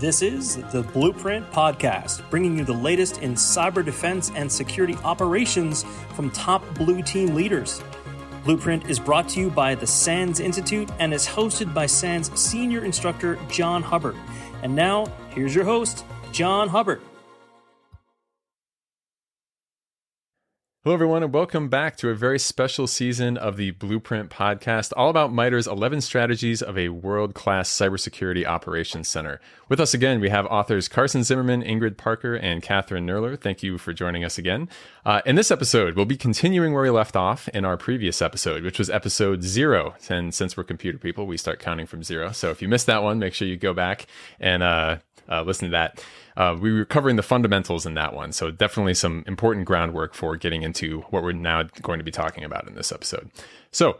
This is the Blueprint Podcast, bringing you the latest in cyber defense and security operations from top blue team leaders. Blueprint is brought to you by the SANS Institute and is hosted by SANS senior instructor John Hubbard. And now, here's your host, John Hubbard. Hello, everyone, and welcome back to a very special season of the Blueprint Podcast, all about MITRE's 11 strategies of a world-class cybersecurity operations center. With us again, we have authors Carson Zimmerman, Ingrid Parker, and Catherine Nerler. Thank you for joining us again. In this episode, we'll be continuing where we left off in our previous episode, which was episode 0. And since we're computer people, we start counting from 0. So if you missed that one, make sure you go back and listen to that. We were covering the fundamentals in that one, so definitely some important groundwork for getting into what we're now going to be talking about in this episode. So,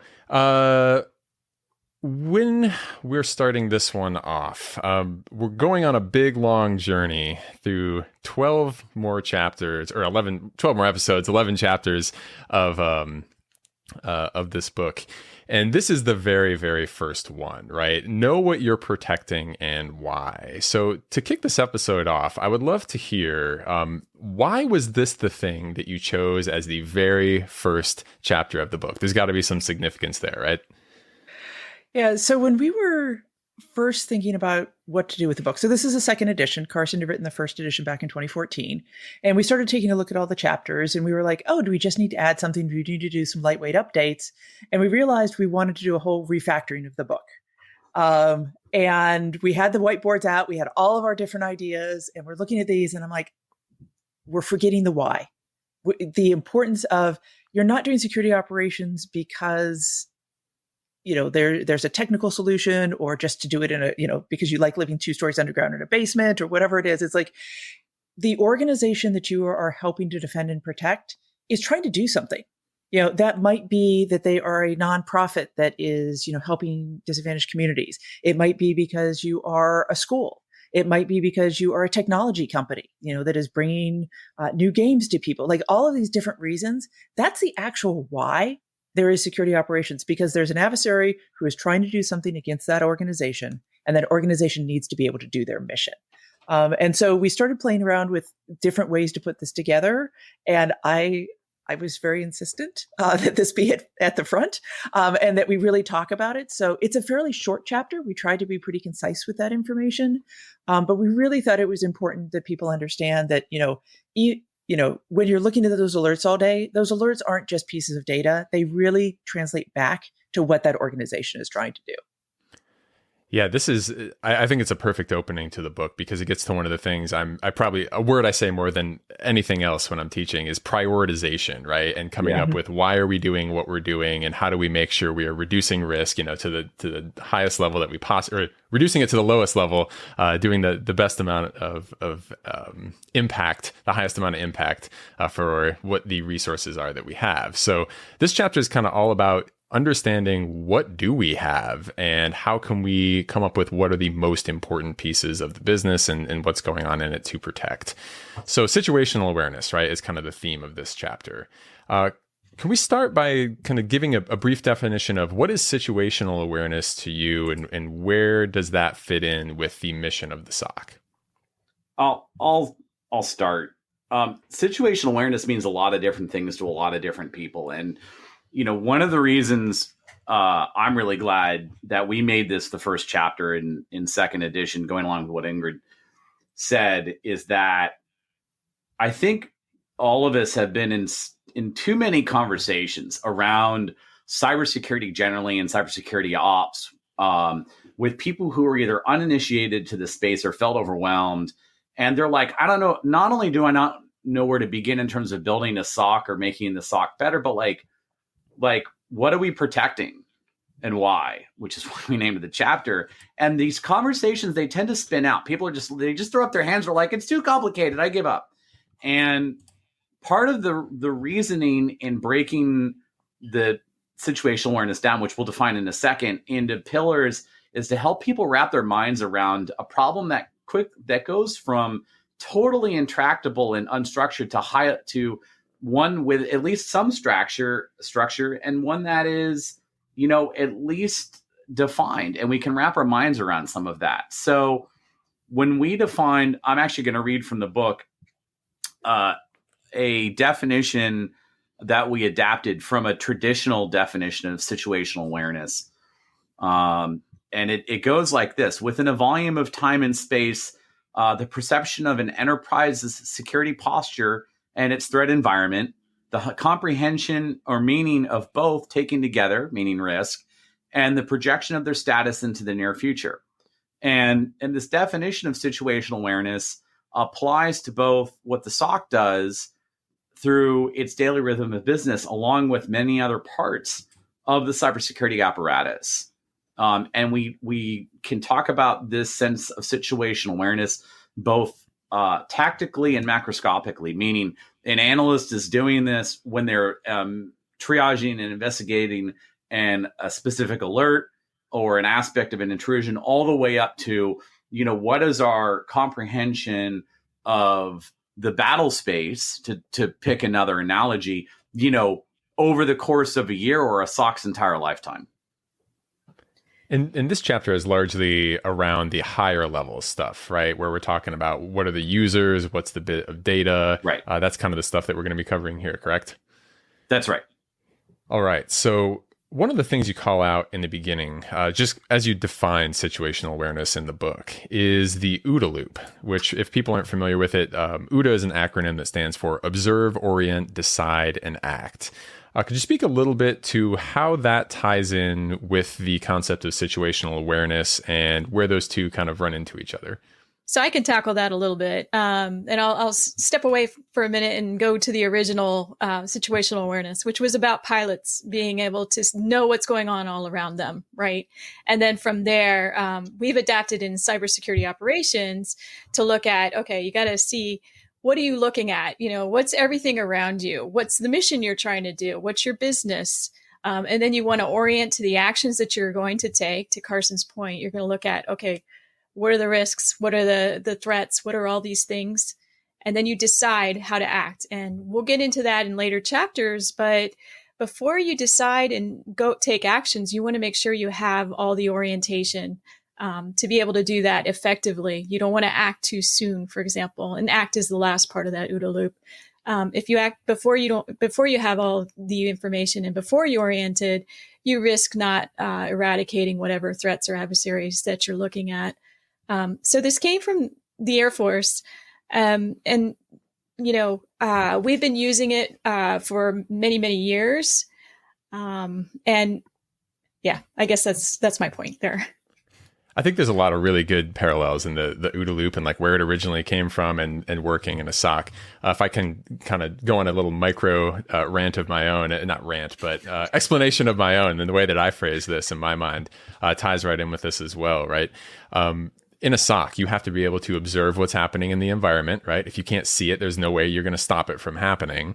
when we're starting this one off, we're going on a big, long journey through 12 more chapters, or 12 more episodes, 11 chapters of this book. And this is the very, very first one, right? Know what you're protecting and why. So to kick this episode off, I would love to hear, why was this the thing that you chose as the very first chapter of the book? There's got to be some significance there, right? Yeah. So when we were first thinking about what to do with the book, so this is a second edition. Carson had written the first edition back in 2014. And we started taking a look at all the chapters and we were like, oh, do we just need to add something? Do we need to do some lightweight updates? And we realized we wanted to do a whole refactoring of the book. And we had the whiteboards out. We had all of our different ideas and we're looking at these and I'm like, we're forgetting the why. The importance of you're not doing security operations because there's a technical solution or just to do it in a, because you like living 2 stories underground in a basement or whatever it is. It's like the organization that you are helping to defend and protect is trying to do something. That might be that they are a nonprofit that is, helping disadvantaged communities. It might be because you are a school. It might be because you are a technology company, that is bringing new games to people. Like all of these different reasons, that's the actual why there is security operations, because there's an adversary who is trying to do something against that organization, and that organization needs to be able to do their mission. And so we started playing around with different ways to put this together. And I was very insistent that this be at the front and that we really talk about it. So it's a fairly short chapter. We tried to be pretty concise with that information. But we really thought it was important that people understand that, when you're looking at those alerts all day, those alerts aren't just pieces of data. They really translate back to what that organization is trying to do. Yeah, I think it's a perfect opening to the book because it gets to one of the things a word I say more than anything else when I'm teaching is prioritization, right? And coming up with why are we doing what we're doing and how do we make sure we are reducing risk, to the highest level that we or reducing it to the lowest level, doing the best amount of impact, the highest amount of impact for what the resources are that we have. So this chapter is kind of all about understanding what do we have and how can we come up with what are the most important pieces of the business and what's going on in it to protect. So situational awareness, right, is kind of the theme of this chapter. Can we start by kind of giving a brief definition of what is situational awareness to you and where does that fit in with the mission of the SOC? I'll start. Situational awareness means a lot of different things to a lot of different people. And one of the reasons I'm really glad that we made this the first chapter in second edition, going along with what Ingrid said, is that I think all of us have been in too many conversations around cybersecurity generally and cybersecurity ops with people who are either uninitiated to the space or felt overwhelmed. And they're like, I don't know, not only do I not know where to begin in terms of building a SOC or making the SOC better, but like, what are we protecting and why, which is what we named the chapter. And these conversations, they tend to spin out. People they just throw up their hands. They're like, it's too complicated. I give up. And part of the reasoning in breaking the situational awareness down, which we'll define in a second, into pillars is to help people wrap their minds around a problem that goes from totally intractable and unstructured to one with at least some structure and one that is, at least defined, and we can wrap our minds around some of that. So when we defined, I'm actually going to read from the book, a definition that we adapted from a traditional definition of situational awareness. And it goes like this: within a volume of time and space, the perception of an enterprise's security posture and its threat environment, the comprehension or meaning of both taken together, meaning risk, and the projection of their status into the near future. And this definition of situational awareness applies to both what the SOC does through its daily rhythm of business, along with many other parts of the cybersecurity apparatus. And we can talk about this sense of situational awareness both tactically and macroscopically, meaning an analyst is doing this when they're triaging and investigating a specific alert or an aspect of an intrusion, all the way up to, what is our comprehension of the battle space, to pick another analogy, over the course of a year or a SOC's entire lifetime. And this chapter is largely around the higher level stuff, right? Where we're talking about what are the users, what's the bit of data. Right. That's kind of the stuff that we're going to be covering here, correct? That's right. All right. So one of the things you call out in the beginning, just as you define situational awareness in the book, is the OODA loop, which, if people aren't familiar with it, OODA is an acronym that stands for Observe, Orient, Decide, and Act. Could you speak a little bit to how that ties in with the concept of situational awareness and where those two kind of run into each other? So I can tackle that a little bit. And I'll step away for a minute and go to the original situational awareness, which was about pilots being able to know what's going on all around them, right? And then from there, we've adapted in cybersecurity operations to look at, okay, you got to see, what are you looking at? What's everything around you? What's the mission you're trying to do? What's your business? And then you want to orient to the actions that you're going to take. To Carson's point, you're going to look at, okay, what are the risks? What are the threats? What are all these things? And then you decide how to act. And we'll get into that in later chapters. But before you decide and go take actions, you want to make sure you have all the orientation to be able to do that effectively. You don't want to act too soon, for example. And act is the last part of that OODA loop. If you act before you have all the information and before you're oriented, you risk not eradicating whatever threats or adversaries that you're looking at. So this came from the Air Force, and we've been using it for many, many years. And yeah, I guess that's my point there. I think there's a lot of really good parallels in the OODA loop and like where it originally came from and working in a SOC. If I can kind of go on a little micro rant of my own, not rant, but explanation of my own, and the way that I phrase this in my mind ties right in with this as well, right? In a SOC, you have to be able to observe what's happening in the environment, right? If you can't see it, there's no way you're going to stop it from happening.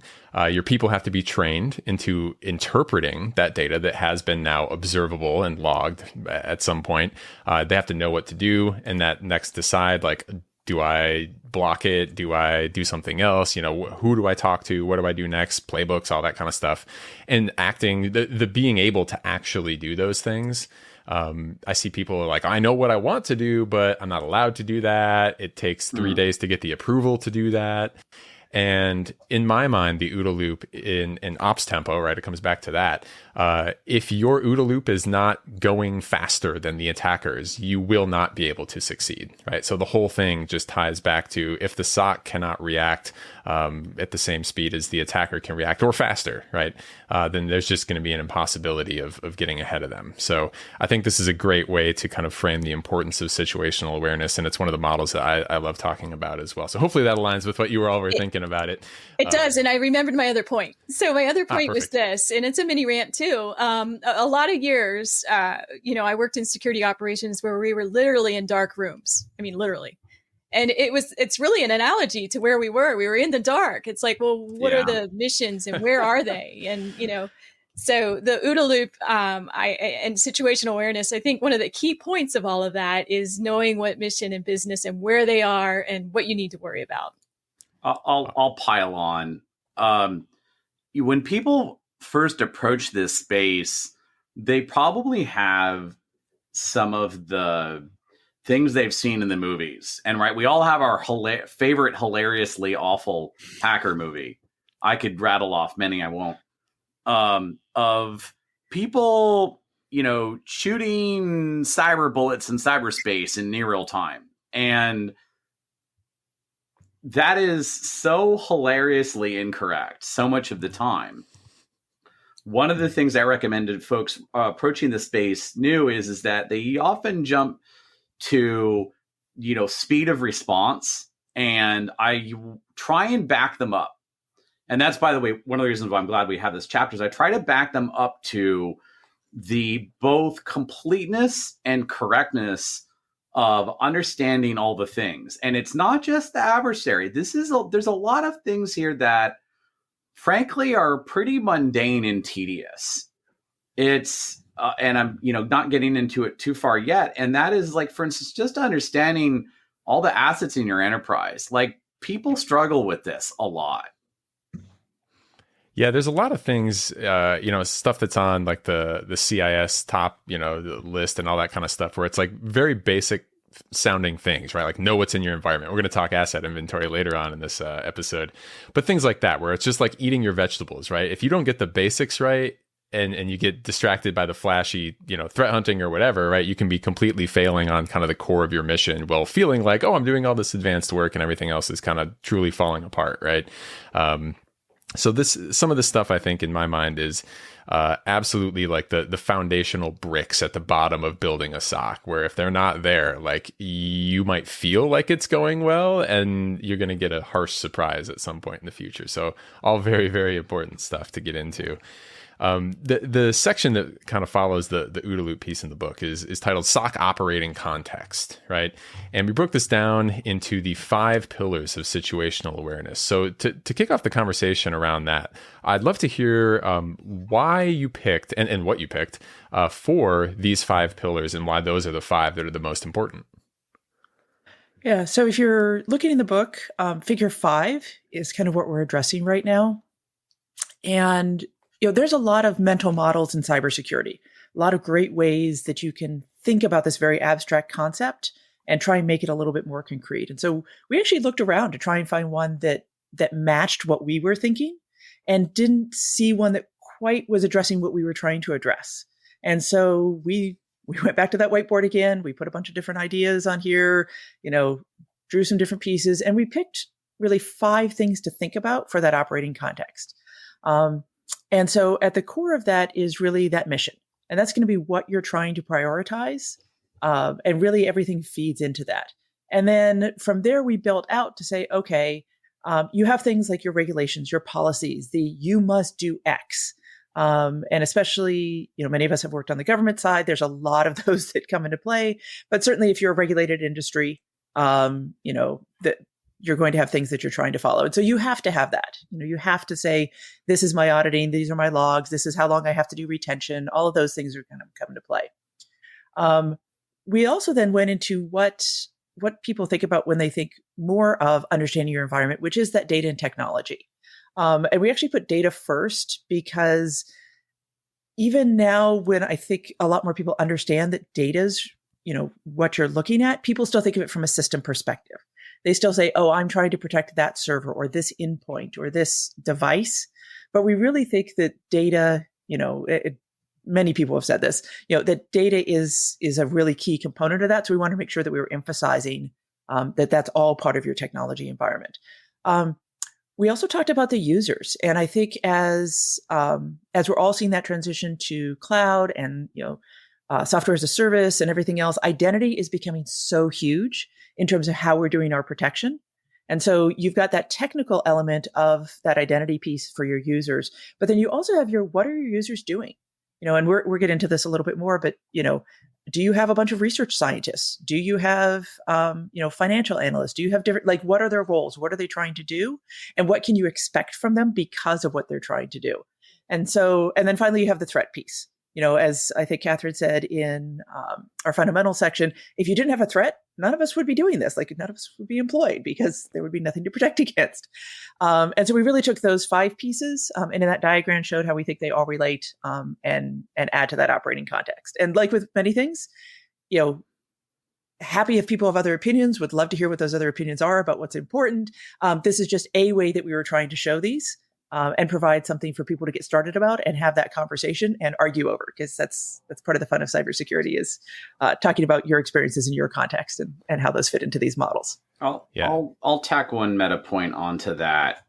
Your people have to be trained into interpreting that data that has been now observable and logged at some point. They have to know what to do, and that next decide, like, do I block it? Do I do something else? Who do I talk to? What do I do next? Playbooks, all that kind of stuff. And acting, the being able to actually do those things. I see people are like, I know what I want to do, but I'm not allowed to do that. It takes 3 days to get the approval to do that. And in my mind, the OODA loop in ops tempo, right? It comes back to that. If your OODA loop is not going faster than the attackers, you will not be able to succeed, right? So the whole thing just ties back to, if the SOC cannot react at the same speed as the attacker can react, or faster, right? Then there's just going to be an impossibility of getting ahead of them. So I think this is a great way to kind of frame the importance of situational awareness. And it's one of the models that I love talking about as well. So hopefully that aligns with what you were already thinking about it. It does. And I remembered my other point. So my other point was this, and it's a mini rant too. A lot of years, I worked in security operations where we were literally in dark rooms. I mean, literally. And it's really an analogy to where we were. We were in the dark. It's like, well, what are the missions and where are they? And, so the OODA loop and situational awareness, I think one of the key points of all of that is knowing what mission and business and where they are and what you need to worry about. I'll pile on. When people first approach this space, they probably have some of the things they've seen in the movies. And right, we all have our favorite hilariously awful hacker movie. I could rattle off many, I won't. Of people, shooting cyber bullets in cyberspace in near real time. And that is so hilariously incorrect so much of the time. One of the things I recommended folks approaching the space new is that they often jump to, speed of response, and I try and back them up. And that's, by the way, one of the reasons why I'm glad we have this chapter is I try to back them up to the both completeness and correctness of understanding all the things. And it's not just the adversary. There's a lot of things here that frankly are pretty mundane and tedious. It's, and I'm, not getting into it too far yet. And that is, like, for instance, just understanding all the assets in your enterprise. Like, people struggle with this a lot. Yeah, there's a lot of things, stuff that's on like the CIS top, the list and all that kind of stuff, where it's like very basic sounding things, right? Like know what's in your environment. We're going to talk asset inventory later on in this episode, but things like that, where it's just like eating your vegetables, right? If you don't get the basics right, and you get distracted by the flashy, threat hunting or whatever, right? You can be completely failing on kind of the core of your mission, while feeling like, oh, I'm doing all this advanced work and everything else is kind of truly falling apart, right? So some of this stuff, I think, in my mind, is absolutely like the foundational bricks at the bottom of building a SOC, where if they're not there, like, you might feel like it's going well, and you're going to get a harsh surprise at some point in the future. So all very, very important stuff to get into. The section that kind of follows the OODA loop piece in the book is titled SOC Operating Context, right? And we broke this down into the 5 pillars of situational awareness. So to kick off the conversation around that, I'd love to hear why you picked and what you picked for these 5 pillars, and why those are the 5 that are the most important. Yeah, so if you're looking in the book, figure 5 is kind of what we're addressing right now. And there's a lot of mental models in cybersecurity, a lot of great ways that you can think about this very abstract concept and try and make it a little bit more concrete. And so we actually looked around to try and find one that matched what we were thinking, and didn't see one that quite was addressing what we were trying to address. And so we went back to that whiteboard again. We put a bunch of different ideas on here, drew some different pieces, and we picked really 5 things to think about for that operating context. And so at the core of that is really that mission. And that's going to be what you're trying to prioritize. And really everything feeds into that. And then from there, we built out to say, okay, you have things like your regulations, your policies, you must do X. And especially, many of us have worked on the government side. There's a lot of those that come into play. But certainly if you're a regulated industry, that you're going to have things that you're trying to follow. And so you have to have that. You have to say, this is my auditing, these are my logs, this is how long I have to do retention. All of those things are going to come into play. We also then went into what people think about when they think more of understanding your environment, which is that data and technology. And we actually put data first, because even now, when I think a lot more people understand that data's, what you're looking at, people still think of it from a system perspective. They still say, oh, I'm trying to protect that server or this endpoint or this device. But we really think that data, many people have said this, that data is a really key component of that. So we want to make sure that we were emphasizing that that's all part of your technology environment. We also talked about the users. And I think as we're all seeing that transition to cloud and, software as a service and everything else, identity is becoming so huge in terms of how we're doing our protection. And so you've got that technical element of that identity piece for your users, but then you also have what are your users doing? And we're getting into this a little bit more, but, do you have a bunch of research scientists? Do you have, financial analysts? Do you have different, what are their roles? What are they trying to do? And what can you expect from them because of what they're trying to do? And then finally you have the threat piece. As I think Catherine said in our fundamental section, if you didn't have a threat, none of us would be doing this. None of us would be employed, because there would be nothing to protect against. And so we really took those 5 pieces and in that diagram showed how we think they all relate and add to that operating context. And like with many things, happy if people have other opinions, would love to hear what those other opinions are about what's important. This is just a way that we were trying to show these and provide something for people to get started about and have that conversation and argue over, because that's part of the fun of cybersecurity is talking about your experiences in your context and how those fit into these models. I'll tack one meta point onto that.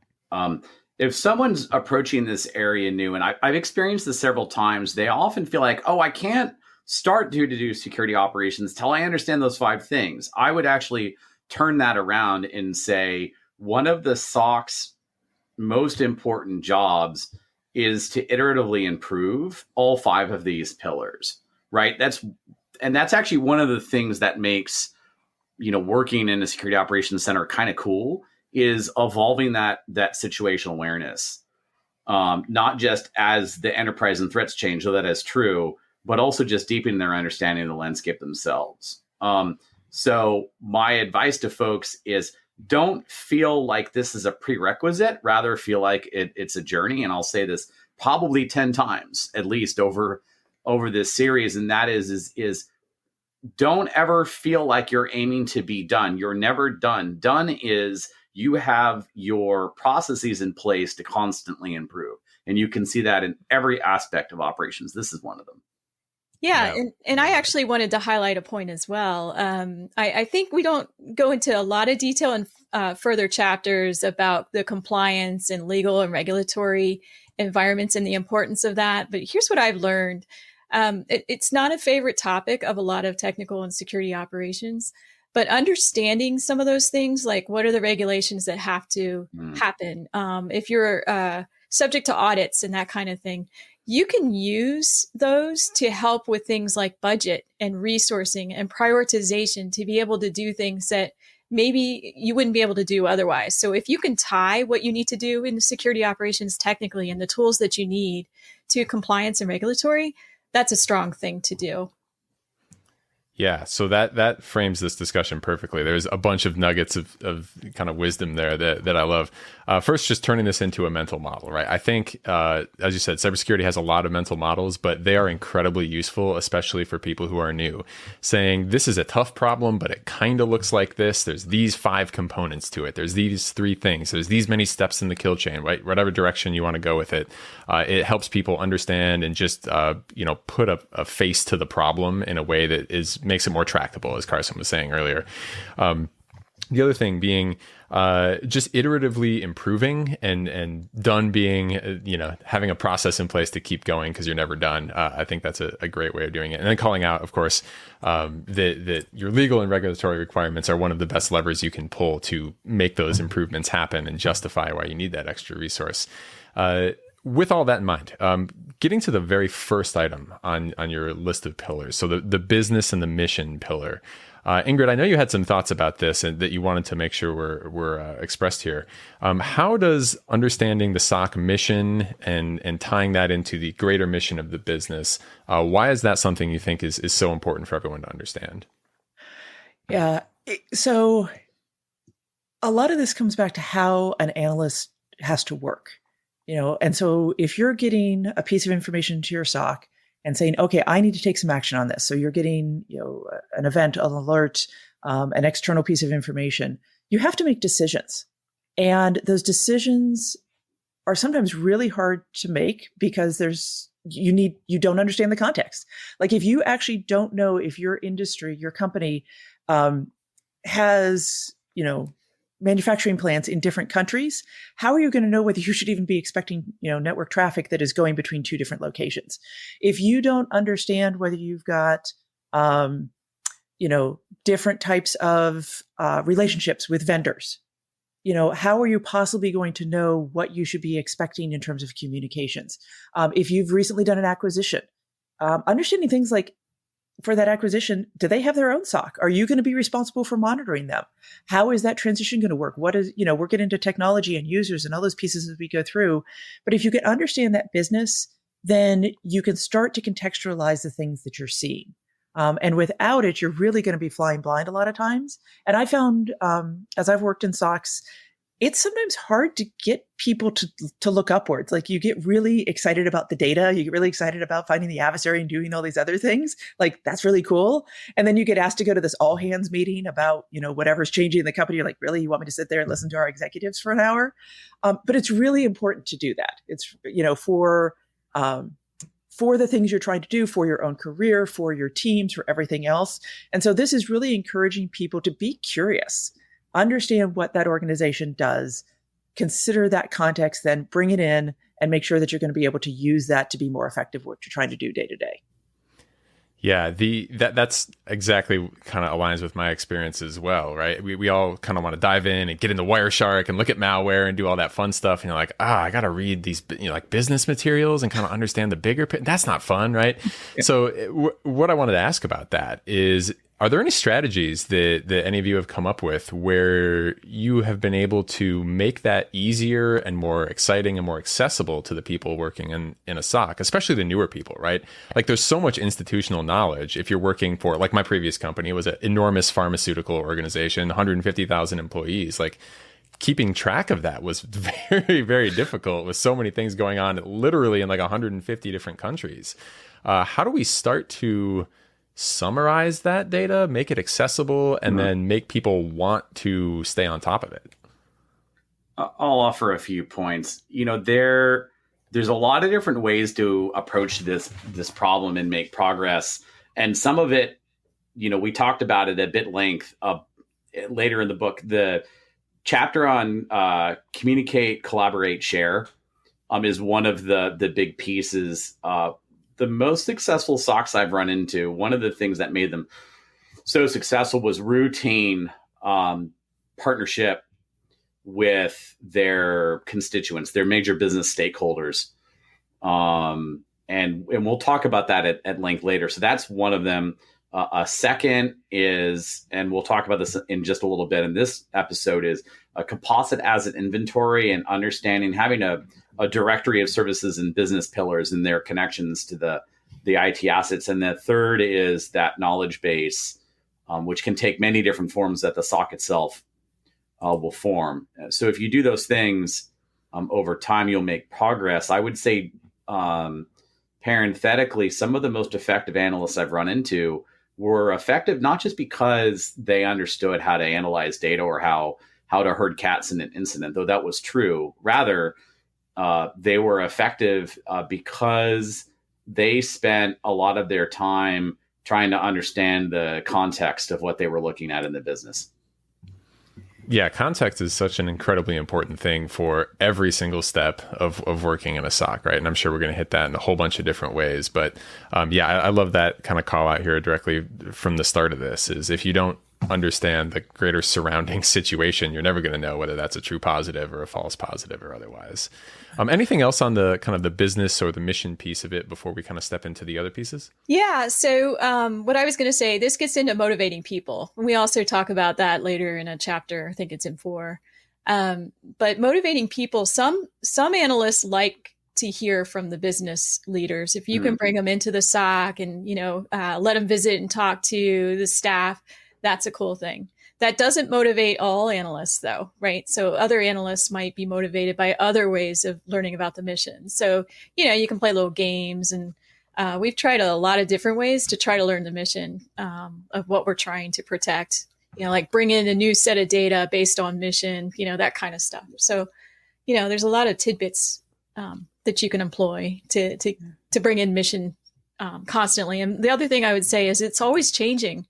If someone's approaching this area new, and I've experienced this several times, they often feel like, oh, I can't start to do security operations till I understand those 5 things. I would actually turn that around and say one of the SOC's most important jobs is to iteratively improve all 5 of these pillars, right? That's actually one of the things that makes, working in a security operations center kind of cool, is evolving that situational awareness, not just as the enterprise and threats change, though that is true, but also just deepening their understanding of the landscape themselves. So my advice to folks is don't feel like this is a prerequisite, rather feel like it's a journey. And I'll say this probably 10 times at least over this series. And that is don't ever feel like you're aiming to be done. You're never done. Done is you have your processes in place to constantly improve. And you can see that in every aspect of operations. This is one of them. Yeah. And I actually wanted to highlight a point as well. I think we don't go into a lot of detail in further chapters about the compliance and legal and regulatory environments and the importance of that. But here's what I've learned. It's not a favorite topic of a lot of technical and security operations, but understanding some of those things, like what are the regulations that have to happen? If you're subject to audits and that kind of thing, you can use those to help with things like budget and resourcing and prioritization to be able to do things that maybe you wouldn't be able to do otherwise. So if you can tie what you need to do in security operations technically and the tools that you need to compliance and regulatory, that's a strong thing to do. Yeah, so that frames this discussion perfectly. There's a bunch of nuggets of kind of wisdom there that I love. First, just turning this into a mental model, right? I think, as you said, cybersecurity has a lot of mental models, but they are incredibly useful, especially for people who are new. Saying, this is a tough problem, but it kind of looks like this. There's these 5 components to it. There's these 3 things. There's these many steps in the kill chain, right? Whatever direction you want to go with it. It helps people understand and just, put a face to the problem in a way that makes it more tractable, as Carson was saying earlier. The other thing being just iteratively improving and done being, having a process in place to keep going because you're never done. I think that's a great way of doing it. And then calling out, of course, that your legal and regulatory requirements are one of the best levers you can pull to make those improvements happen and justify why you need that extra resource. With all that in mind, getting to the very first item on your list of pillars, so the business and the mission pillar. Ingrid, I know you had some thoughts about this and that you wanted to make sure were expressed here. How does understanding the SOC mission and tying that into the greater mission of the business, why is that something you think is so important for everyone to understand? Yeah. So a lot of this comes back to how an analyst has to work. And so if you're getting a piece of information to your SOC and saying, okay, I need to take some action on this. So you're getting, an event, an alert, an external piece of information, you have to make decisions. And those decisions are sometimes really hard to make because you don't understand the context. Like if you actually don't know if your industry, your company, has, manufacturing plants in different countries, how are you going to know whether you should even be expecting, network traffic that is going between 2 different locations? If you don't understand whether you've got, different types of relationships with vendors, how are you possibly going to know what you should be expecting in terms of communications? If you've recently done an acquisition, understanding things like, for that acquisition, do they have their own SOC? Are you going to be responsible for monitoring them? How is that transition going to work? What is, we're getting into technology and users and all those pieces as we go through. But if you can understand that business, then you can start to contextualize the things that you're seeing. And without it, you're really going to be flying blind a lot of times. And I found, as I've worked in SOCs, it's sometimes hard to get people to look upwards. Like you get really excited about the data. You get really excited about finding the adversary and doing all these other things. Like that's really cool. And then you get asked to go to this all hands meeting about, whatever's changing in the company. You're like, really, you want me to sit there and listen to our executives for an hour? But it's really important to do that. It's, for the things you're trying to do, for your own career, for your teams, for everything else. And so this is really encouraging people to be curious, understand what that organization does, consider that context, then bring it in and make sure that you're going to be able to use that to be more effective what you're trying to do day to day. Yeah, that's exactly kind of aligns with my experience as well, right? We all kind of want to dive in and get into Wireshark and look at malware and do all that fun stuff. And you're like, I got to read these, like business materials and kind of understand the bigger picture. That's not fun, right? Yeah. So what I wanted to ask about that is, are there any strategies that any of you have come up with where you have been able to make that easier and more exciting and more accessible to the people working in a SOC, especially the newer people, right? Like there's so much institutional knowledge. If you're working for, like my previous company, it was an enormous pharmaceutical organization, 150,000 employees. Like keeping track of that was very, very difficult with so many things going on literally in like 150 different countries. How do we start to summarize that data, make it accessible, and then make people want to stay on top of it? I'll offer a few points. There's a lot of different ways to approach this problem and make progress. And some of it, we talked about it at bit length later in the book. The chapter on communicate, collaborate, share is one of the big pieces. The most successful SOCs I've run into, one of the things that made them so successful was routine partnership with their constituents, their major business stakeholders. And we'll talk about that at length later. So that's one of them. A second is, and we'll talk about this in just a little bit in this episode, is a composite asset inventory and understanding, having a directory of services and business pillars and their connections to the IT assets. And the third is that knowledge base, which can take many different forms that the SOC itself will form. So if you do those things over time, you'll make progress. I would say, parenthetically, some of the most effective analysts I've run into were effective not just because they understood how to analyze data or how to herd cats in an incident, though that was true. Rather, they were effective because they spent a lot of their time trying to understand the context of what they were looking at in the business. Yeah, context is such an incredibly important thing for every single step of working in a SOC, right? And I'm sure we're going to hit that in a whole bunch of different ways. But I love that kind of call out here directly from the start of this, is if you don't understand the greater surrounding situation, you're never going to know whether that's a true positive or a false positive or otherwise. Anything else on the kind of the business or the mission piece of it before we kind of step into the other pieces? Yeah. So what I was going to say, this gets into motivating people. We also talk about that later in a chapter. I think it's in 4. But motivating people, some analysts like to hear from the business leaders. If you can bring them into the SOC and, let them visit and talk to the staff, that's a cool thing. That doesn't motivate all analysts, though, right? So other analysts might be motivated by other ways of learning about the mission. So, you can play little games, and we've tried a lot of different ways to try to learn the mission of what we're trying to protect. Like bring in a new set of data based on mission, that kind of stuff. So, there's a lot of tidbits that you can employ to bring in mission constantly. And the other thing I would say is it's always changing.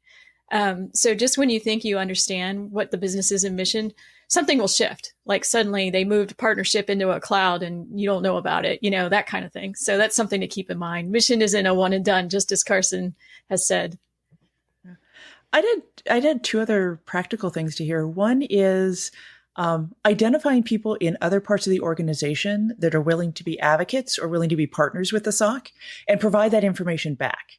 So just when you think you understand what the business is and mission, something will shift. Like suddenly they moved partnership into a cloud and you don't know about it, that kind of thing. So that's something to keep in mind. Mission isn't a one and done, just as Carson has said. I did 2 other practical things to hear. One is identifying people in other parts of the organization that are willing to be advocates or willing to be partners with the SOC and provide that information back.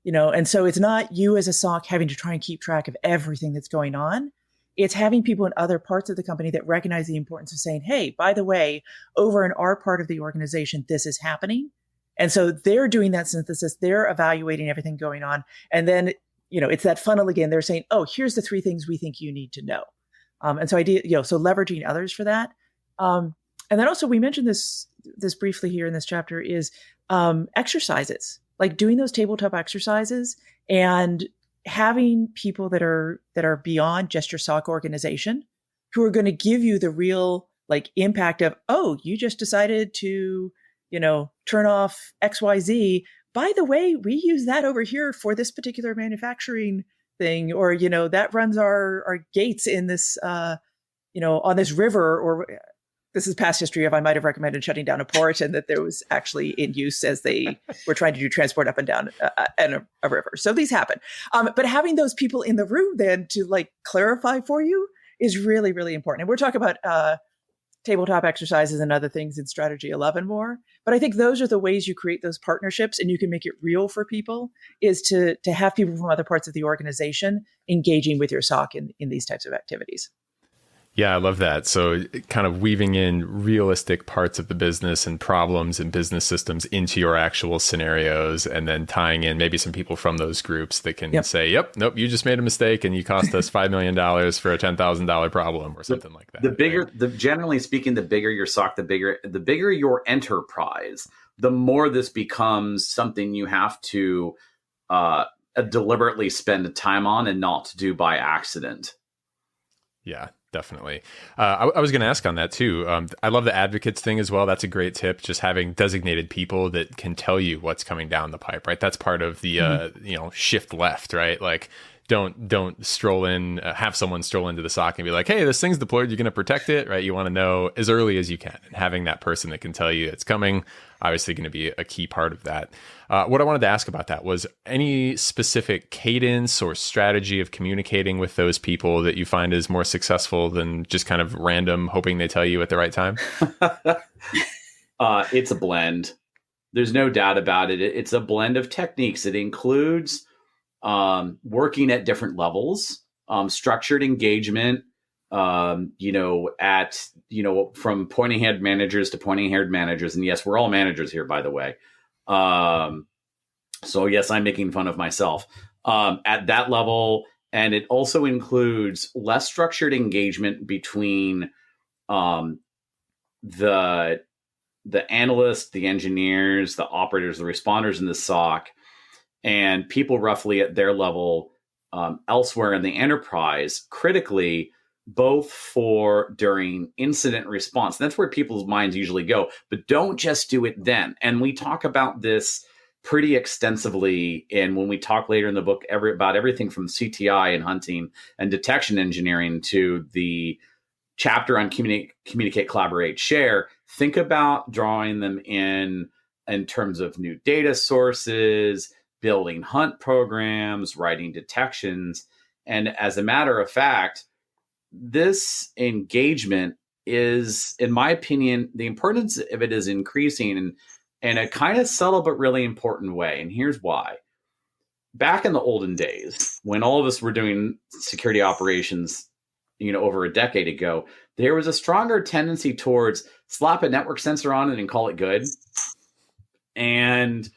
And so it's not you as a SOC having to try and keep track of everything that's going on. It's having people in other parts of the company that recognize the importance of saying, hey, by the way, over in our part of the organization, this is happening. And so they're doing that synthesis. They're evaluating everything going on. And then, it's that funnel again. They're saying, oh, here's the 3 things we think you need to know. And so so leveraging others for that. And then also we mentioned this briefly here in this chapter is exercises, like doing those tabletop exercises and having people that are beyond just your SOC organization who are going to give you the real like impact of, oh, you just decided to, turn off XYZ. By the way, we use that over here for this particular manufacturing thing, or, that runs our gates in this, on this river, or this is past history of I might have recommended shutting down a port and that there was actually in use as they were trying to do transport up and down a river. So these happen. But having those people in the room then to like clarify for you is really, really important. And we're talking about tabletop exercises and other things in Strategy 11 more. But I think those are the ways you create those partnerships and you can make it real for people, is to have people from other parts of the organization engaging with your SOC in these types of activities. Yeah, I love that. So kind of weaving in realistic parts of the business and problems and business systems into your actual scenarios, and then tying in maybe some people from those groups that can say, nope, you just made a mistake and you cost us $5 million for a $10,000 problem or something like that. Generally speaking, the bigger your SOC, the bigger your enterprise, the more this becomes something you have to deliberately spend time on and not to do by accident. Yeah. Definitely. I was going to ask on that too. I love the advocates thing as well. That's a great tip. Just having designated people that can tell you what's coming down the pipe, right? That's part of the, shift left, right? Like don't stroll in, have someone stroll into the SOC and be like, hey, this thing's deployed. You're going to protect it, right? You want to know as early as you can. And having that person that can tell you it's coming, obviously going to be a key part of that. What I wanted to ask about that was any specific cadence or strategy of communicating with those people that you find is more successful than just kind of random hoping they tell you at the right time? It's a blend. There's no doubt about it. It's a blend of techniques. It includes working at different levels, structured engagement, from pointing head managers to pointing head managers. And yes, we're all managers here, by the way. So yes, I'm making fun of myself at that level. And it also includes less structured engagement between the analysts, the engineers, the operators, the responders in the SOC, and people roughly at their level elsewhere in the enterprise, critically, both for during incident response. That's where people's minds usually go, but don't just do it then. And we talk about this pretty extensively when we talk later in the book about everything from CTI and hunting and detection engineering to the chapter on communicate, collaborate, share. Think about drawing them in terms of new data sources, building hunt programs, writing detections. And as a matter of fact, this engagement is, in my opinion, the importance of it is increasing in a kind of subtle but really important way. And here's why. Back in the olden days, when all of us were doing security operations, over a decade ago, there was a stronger tendency towards slap a network sensor on it and call it good. And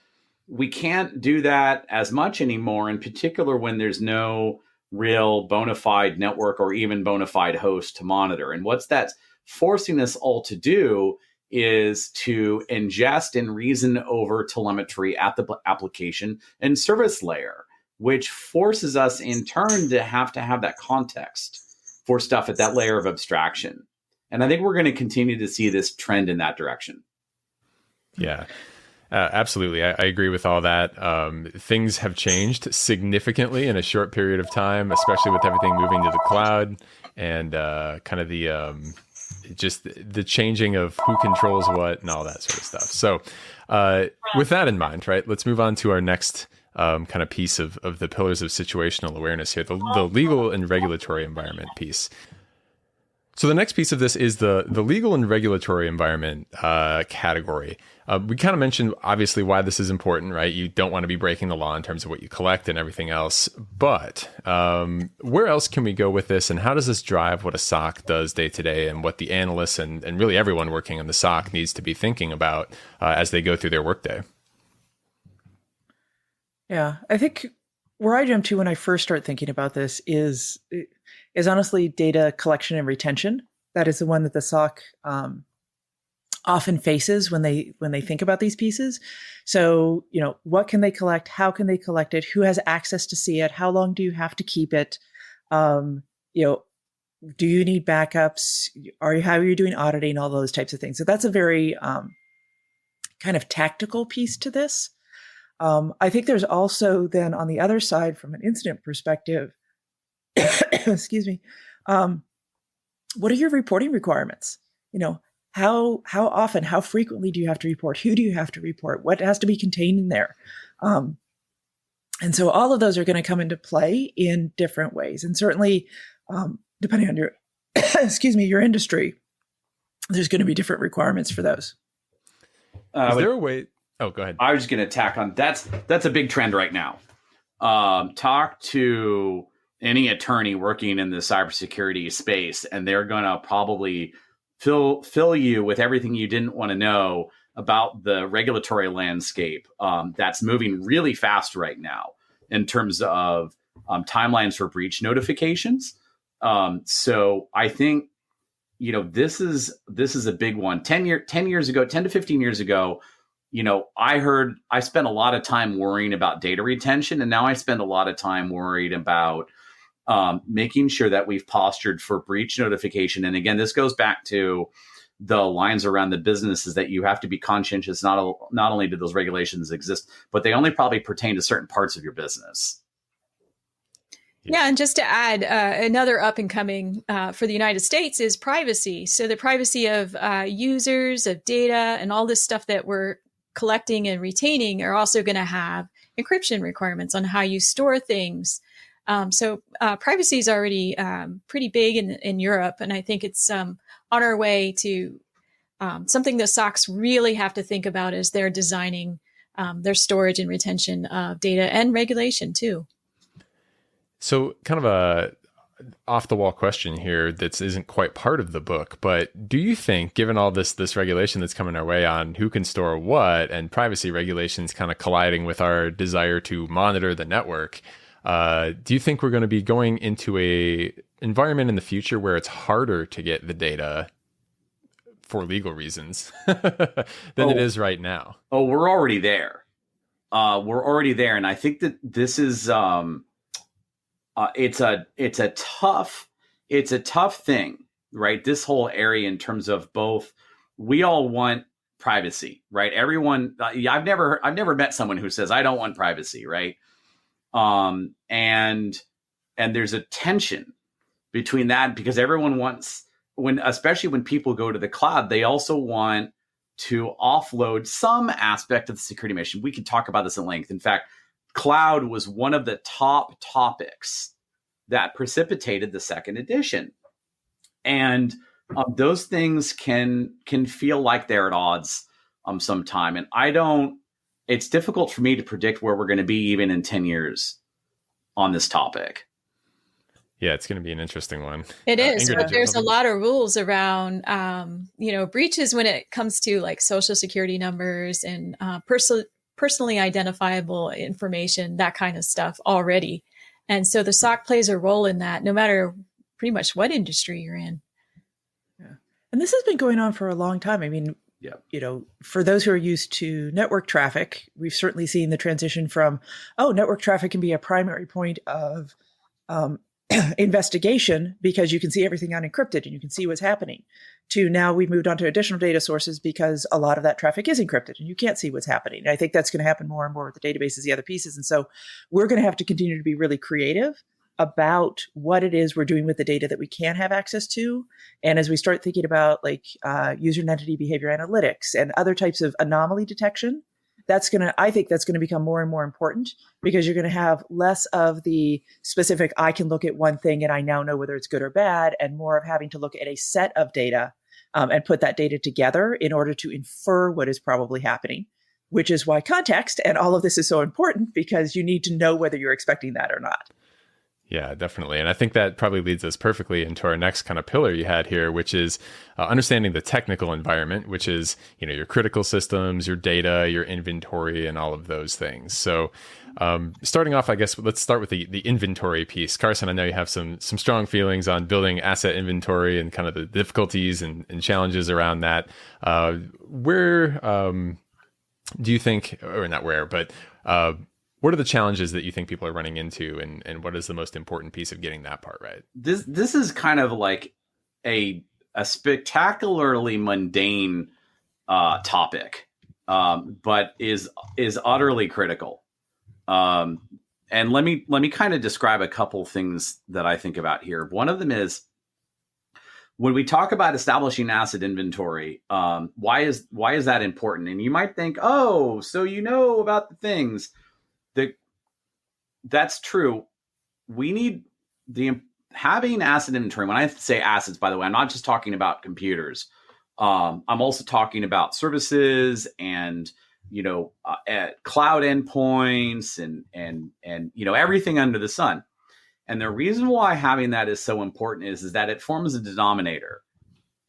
we can't do that as much anymore, in particular when there's no real bona fide network or even bona fide host to monitor. And what's that forcing us all to do is to ingest and reason over telemetry at the application and service layer, which forces us in turn to have that context for stuff at that layer of abstraction. And I think we're going to continue to see this trend in that direction. Yeah. Absolutely. I agree with all that. Things have changed significantly in a short period of time, especially with everything moving to the cloud and kind of the changing of who controls what and all that sort of stuff. So with that in mind, right, let's move on to our next kind of piece of the pillars of situational awareness here, the legal and regulatory environment piece. So the next piece of this is the legal and regulatory environment category. We kind of mentioned, obviously, why this is important, right? You don't want to be breaking the law in terms of what you collect and everything else. But where else can we go with this? And how does this drive what a SOC does day to day and what the analysts and really everyone working on the SOC needs to be thinking about as they go through their workday? Yeah, I think where I jump to when I first start thinking about this is is honestly data collection and retention. That is the one that the SOC often faces when they think about these pieces. So, what can they collect? How can they collect it? Who has access to see it? How long do you have to keep it? Do you need backups? How are you doing auditing? All those types of things. So that's a very kind of tactical piece to this. I think there's also then on the other side, from an incident perspective, excuse me, what are your reporting requirements? How often, how frequently do you have to report? Who do you have to report? What has to be contained in there? And so all of those are going to come into play in different ways. And certainly, depending on your, your industry, there's going to be different requirements for those. Is there a way? Oh, go ahead. I was just going to tack on. That's a big trend right now. Talk to any attorney working in the cybersecurity space, and they're going to probably fill you with everything you didn't want to know about the regulatory landscape that's moving really fast right now in terms of timelines for breach notifications. So I think this is a big one. 10 to 15 years ago, I spent a lot of time worrying about data retention, and now I spend a lot of time worried about making sure that we've postured for breach notification. And again, this goes back to the lines around the business, is that you have to be conscientious. Not only do those regulations exist, but they only probably pertain to certain parts of your business. Yeah, and just to add, another up and coming for the United States is privacy. So the privacy of users, of data, and all this stuff that we're collecting and retaining are also going to have encryption requirements on how you store things. So privacy is already pretty big in Europe, and I think it's on our way to something the SOCs really have to think about as they're designing their storage and retention of data and regulation too. So kind of a off-the-wall question here that isn't quite part of the book, but do you think, given all this regulation that's coming our way on who can store what, and privacy regulations kind of colliding with our desire to monitor the network, do you think we're going to be going into a environment in the future where it's harder to get the data for legal reasons than it is right now? Oh, we're already there. And I think that this is it's a tough thing, right? This whole area in terms of both, we all want privacy, right? Everyone, I've never met someone who says I don't want privacy, right? And there's a tension between that, because everyone wants, especially when people go to the cloud, they also want to offload some aspect of the security mission. We can talk about this at length. In fact, cloud was one of the top topics that precipitated the second edition. And those things can feel like they're at odds sometime. And it's difficult for me to predict where we're going to be even in 10 years on this topic. Yeah, it's going to be an interesting one. It is. But there's a lot of rules around, breaches when it comes to like social security numbers and personally identifiable information, that kind of stuff already. And so the SOC plays a role in that, no matter pretty much what industry you're in. Yeah. And this has been going on for a long time. I mean, for those who are used to network traffic, we've certainly seen the transition from, network traffic can be a primary point of investigation because you can see everything unencrypted and you can see what's happening, to now we've moved on to additional data sources because a lot of that traffic is encrypted and you can't see what's happening. And I think that's going to happen more and more with the databases, the other pieces. And so we're going to have to continue to be really creative about what it is we're doing with the data that we can have access to. And as we start thinking about user and entity behavior analytics and other types of anomaly detection, I think that's going to become more and more important, because you're going to have less of the specific, I can look at one thing and I now know whether it's good or bad, and more of having to look at a set of data and put that data together in order to infer what is probably happening, which is why context and all of this is so important, because you need to know whether you're expecting that or not. Yeah, definitely. And I think that probably leads us perfectly into our next kind of pillar you had here, which is understanding the technical environment, which is, your critical systems, your data, your inventory, and all of those things. So starting off, I guess, let's start with the inventory piece. Carson, I know you have some strong feelings on building asset inventory and kind of the difficulties and challenges around that. Where do you think, or not where, but what are the challenges that you think people are running into, and what is the most important piece of getting that part right? This is kind of like a spectacularly mundane topic, but is utterly critical. And let me kind of describe a couple things that I think about here. One of them is when we talk about establishing asset inventory. Why is that important? And you might think, oh, so about the things. That's true. We need having asset inventory. When I say assets, by the way, I'm not just talking about computers. I'm also talking about services and cloud endpoints and everything under the sun. And the reason why having that is so important is that it forms a denominator,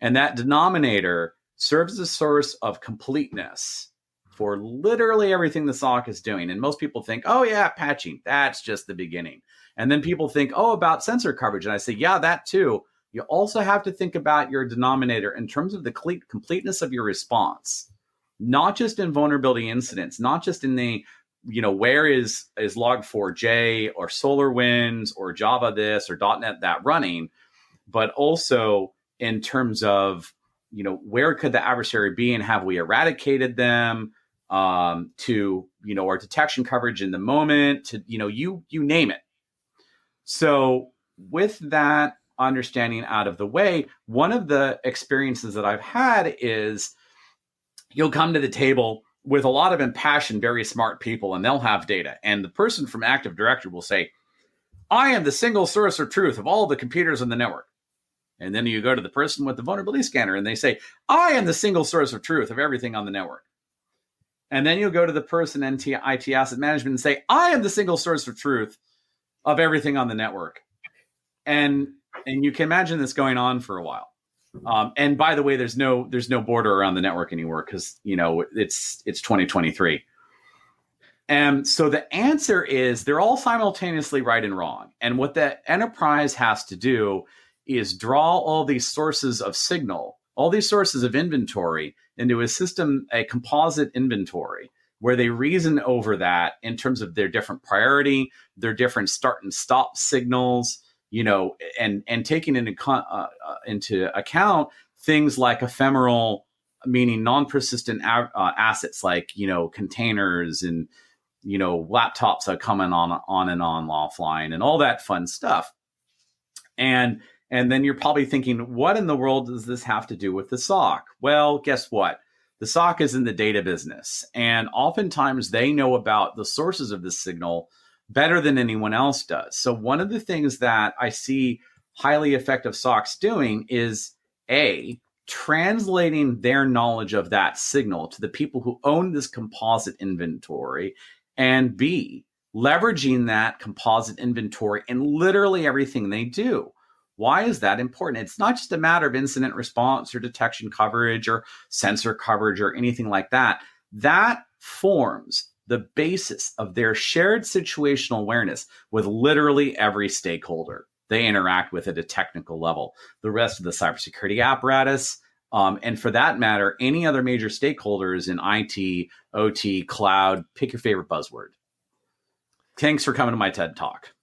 and that denominator serves as a source of completeness for literally everything the SOC is doing. And most people think, oh yeah, patching, that's just the beginning. And then people think, oh, about sensor coverage. And I say, yeah, that too. You also have to think about your denominator in terms of the completeness of your response, not just in vulnerability incidents, not just in the, where is log4j or SolarWinds or Java this or .NET that running, but also in terms of, where could the adversary be and have we eradicated them? To our detection coverage in the moment, to you name it. So with that understanding out of the way, one of the experiences that I've had is you'll come to the table with a lot of impassioned, very smart people, and they'll have data, and the person from Active Directory will say, I am the single source of truth of all the computers on the network. And then you go to the person with the vulnerability scanner and they say, I am the single source of truth of everything on the network. And then you'll go to the person in IT asset management and say, I am the single source of truth of everything on the network. And you can imagine this going on for a while. And by the way, there's no border around the network anymore because, it's 2023. And so the answer is they're all simultaneously right and wrong. And what the enterprise has to do is draw all these sources of signal, all these sources of inventory into a system, a composite inventory, where they reason over that in terms of their different priority, their different start and stop signals, and taking into account things like ephemeral, meaning non-persistent assets like, containers and, laptops that come on and on offline and all that fun stuff. And then you're probably thinking, what in the world does this have to do with the SOC? Well, guess what? The SOC is in the data business, and oftentimes they know about the sources of this signal better than anyone else does. So one of the things that I see highly effective SOCs doing is translating their knowledge of that signal to the people who own this composite inventory, and B, leveraging that composite inventory in literally everything they do. Why is that important? It's not just a matter of incident response or detection coverage or sensor coverage or anything like that. That forms the basis of their shared situational awareness with literally every stakeholder they interact with at a technical level, the rest of the cybersecurity apparatus, and for that matter, any other major stakeholders in IT, OT, cloud, pick your favorite buzzword. Thanks for coming to my TED Talk.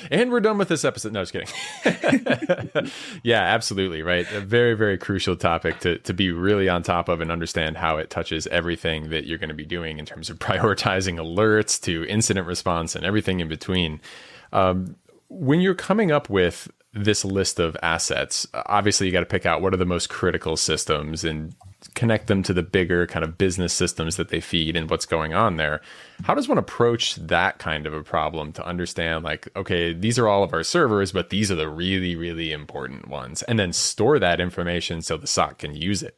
And we're done with this episode. No, just kidding. Yeah, absolutely. Right. A very, very crucial topic to be really on top of and understand how it touches everything that you're going to be doing in terms of prioritizing alerts to incident response and everything in between. When you're coming up with this list of assets, obviously you got to pick out what are the most critical systems and connect them to the bigger kind of business systems that they feed and what's going on there. How does one approach that kind of a problem to understand, like, okay, these are all of our servers, but these are the really, really important ones, and then store that information so the SOC can use it?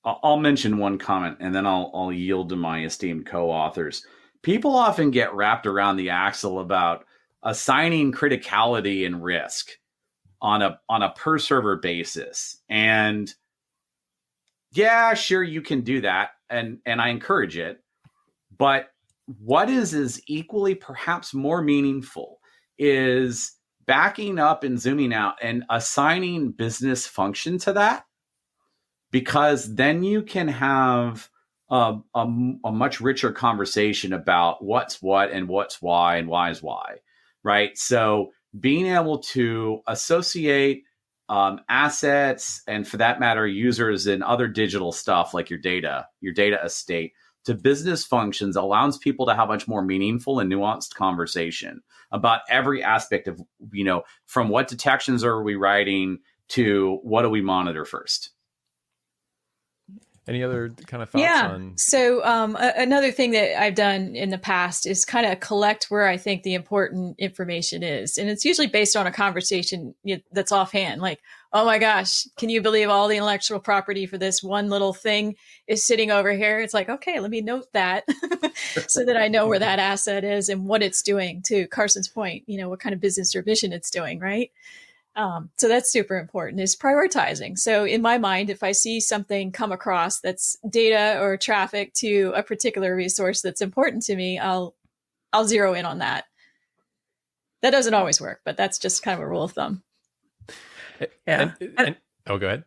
I'll mention one comment and then I'll yield to my esteemed co-authors. people often get wrapped around the axle about assigning criticality and risk on a per server basis. And yeah, sure, you can do that. And I encourage it. But what is equally, perhaps more meaningful, is backing up and zooming out and assigning business function to that, because then you can have a much richer conversation about what's what and what's why and why is why, right? So being able to associate assets, and for that matter, users and other digital stuff like your data estate, to business functions allows people to have much more meaningful and nuanced conversation about every aspect of, from what detections are we writing to what do we monitor first. Any other kind of thoughts on? So another thing that I've done in the past is kind of collect where I think the important information is. And it's usually based on a conversation that's offhand. Like, oh my gosh, can you believe all the intellectual property for this one little thing is sitting over here? It's like, okay, let me note that so that I know where that asset is and what it's doing, to Carson's point, what kind of business or mission it's doing, right? So that's super important, is prioritizing. So in my mind, if I see something come across that's data or traffic to a particular resource that's important to me, I'll zero in on that. That doesn't always work, but that's just kind of a rule of thumb. Yeah. Go ahead.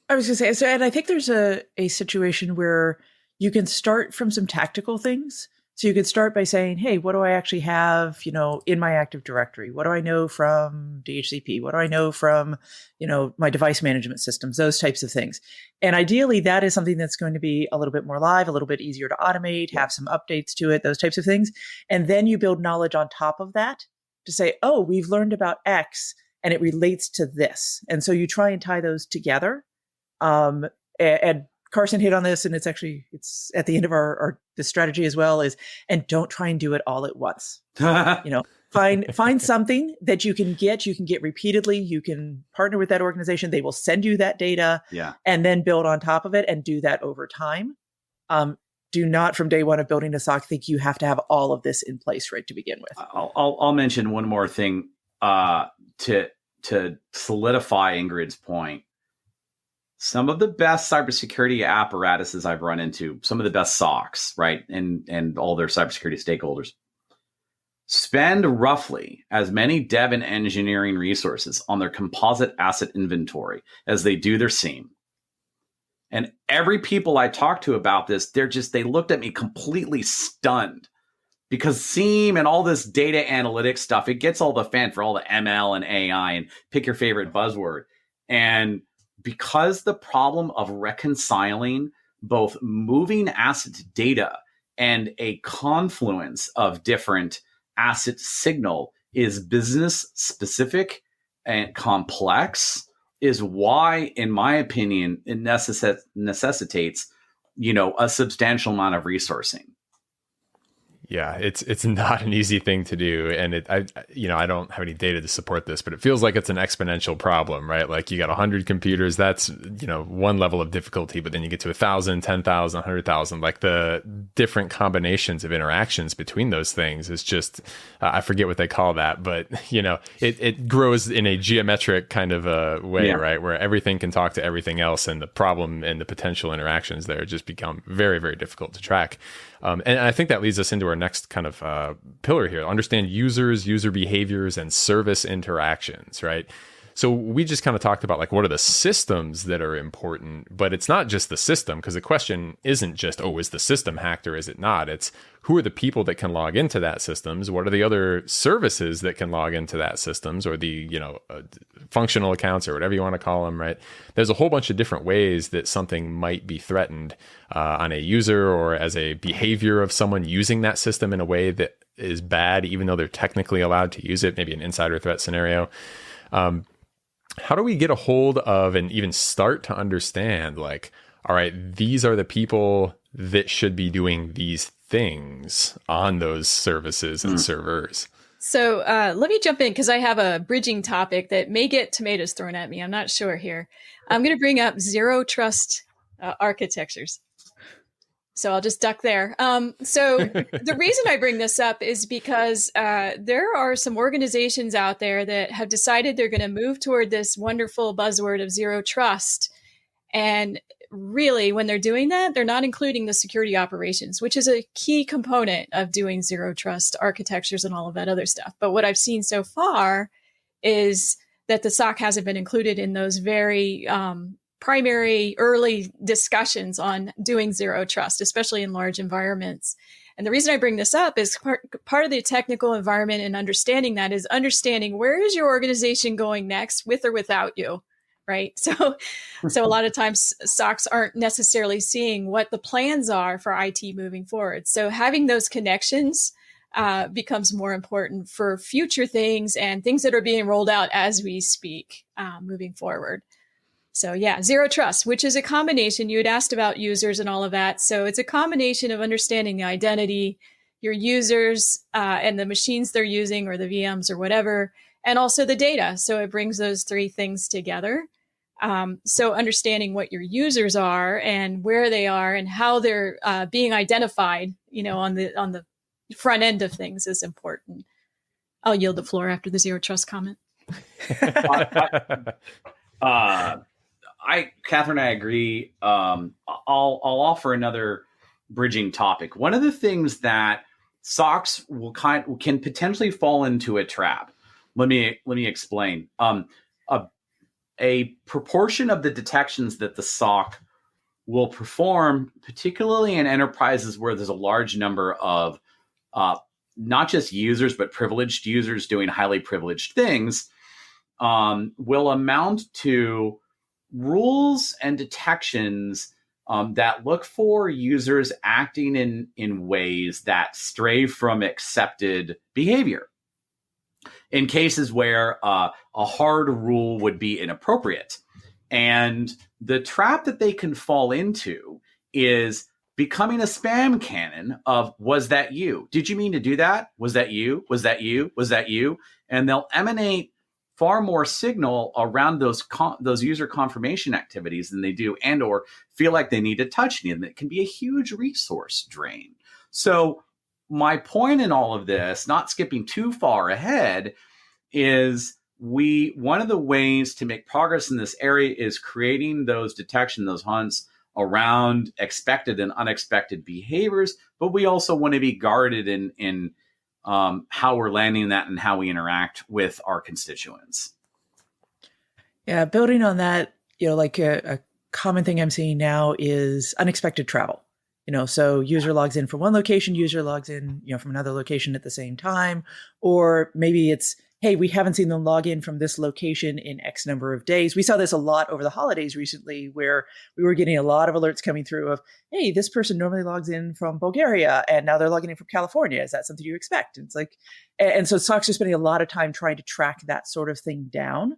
I was going to say, and I think there's a situation where you can start from some tactical things. So you could start by saying, hey, what do I actually have, in my Active Directory? What do I know from DHCP? What do I know from, my device management systems, those types of things. And ideally, that is something that's going to be a little bit more live, a little bit easier to automate, have some updates to it, those types of things. And then you build knowledge on top of that to say, oh, we've learned about X and it relates to this. And so you try and tie those together. And Carson hit on this, and it's at the end of the strategy as well, and don't try and do it all at once. Find something that you can get repeatedly. You can partner with that organization. They will send you that data, and then build on top of it and do that over time. Do not, from day one of building a SOC, think you have to have all of this in place right to begin with. I'll mention one more thing to solidify Ingrid's point. Some of the best cybersecurity apparatuses I've run into, some of the best SOCs, right, and all their cybersecurity stakeholders, spend roughly as many dev and engineering resources on their composite asset inventory as they do their SIEM. And every people I talked to about this, they looked at me completely stunned, because SIEM and all this data analytics stuff, it gets all the fan for all the ML and AI and pick your favorite buzzword. And because the problem of reconciling both moving asset data and a confluence of different asset signal is business specific and complex, is why, in my opinion, it necessitates, a substantial amount of resourcing. Yeah, it's not an easy thing to do, and I don't have any data to support this, but it feels like it's an exponential problem, right? Like you got 100 computers, that's one level of difficulty, but then you get to 1,000, 10,000, 100,000. Like the different combinations of interactions between those things is just I forget what they call that, but it grows in a geometric kind of a way, right? Where everything can talk to everything else, and the problem and the potential interactions there just become very, very difficult to track. And I think that leads us into our next kind of pillar here. Understand users, user behaviors, and service interactions, right? So we just kind of talked about like what are the systems that are important, but it's not just the system, because the question isn't just, is the system hacked or is it not? It's who are the people that can log into that systems? What are the other services that can log into that systems, or the functional accounts, or whatever you want to call them, right? There's a whole bunch of different ways that something might be threatened on a user or as a behavior of someone using that system in a way that is bad, even though they're technically allowed to use it, maybe an insider threat scenario. How do we get a hold of and even start to understand, like, all right, these are the people that should be doing these things on those services and servers? So let me jump in, because I have a bridging topic that may get tomatoes thrown at me. I'm not sure here. I'm going to bring up zero trust architectures. So I'll just duck there. So the reason I bring this up is because there are some organizations out there that have decided they're going to move toward this wonderful buzzword of zero trust. And really, when they're doing that, they're not including the security operations, which is a key component of doing zero trust architectures and all of that other stuff. But what I've seen so far is that the SOC hasn't been included in those very primary early discussions on doing zero trust, especially in large environments. And the reason I bring this up is part of the technical environment and understanding that is understanding where is your organization going next with or without you, right? So a lot of times SOCs aren't necessarily seeing what the plans are for IT moving forward. So having those connections becomes more important for future things and things that are being rolled out as we speak moving forward. So yeah, zero trust, which is a combination. You had asked about users and all of that. So it's a combination of understanding the identity, your users and the machines they're using or the VMs or whatever, and also the data. So it brings those three things together. So understanding what your users are and where they are and how they're being identified, on the front end of things is important. I'll yield the floor after the zero trust comment. Catherine, I agree. I'll offer another bridging topic. One of the things that SOCs can potentially fall into a trap. Let me explain. A proportion of the detections that the SOC will perform, particularly in enterprises where there's a large number of not just users but privileged users doing highly privileged things, will amount to rules and detections that look for users acting in ways that stray from accepted behavior. In cases where a hard rule would be inappropriate. And the trap that they can fall into is becoming a spam cannon of, was that you? Did you mean to do that? Was that you? Was that you? Was that you? And they'll emanate far more signal around those user confirmation activities than they do, and or feel like they need to touch me, and it can be a huge resource drain. So my point in all of this, not skipping too far ahead, is one of the ways to make progress in this area is creating those detection, those hunts around expected and unexpected behaviors, but we also want to be guarded in how we're landing that and how we interact with our constituents. Yeah, building on that, like a common thing I'm seeing now is unexpected travel. So user logs in from one location, user logs in, from another location at the same time, or maybe it's, hey, we haven't seen them log in from this location in X number of days. We saw this a lot over the holidays recently, where we were getting a lot of alerts coming through of, hey, this person normally logs in from Bulgaria and now they're logging in from California. Is that something you expect? And it's like, and so SOCs are spending a lot of time trying to track that sort of thing down.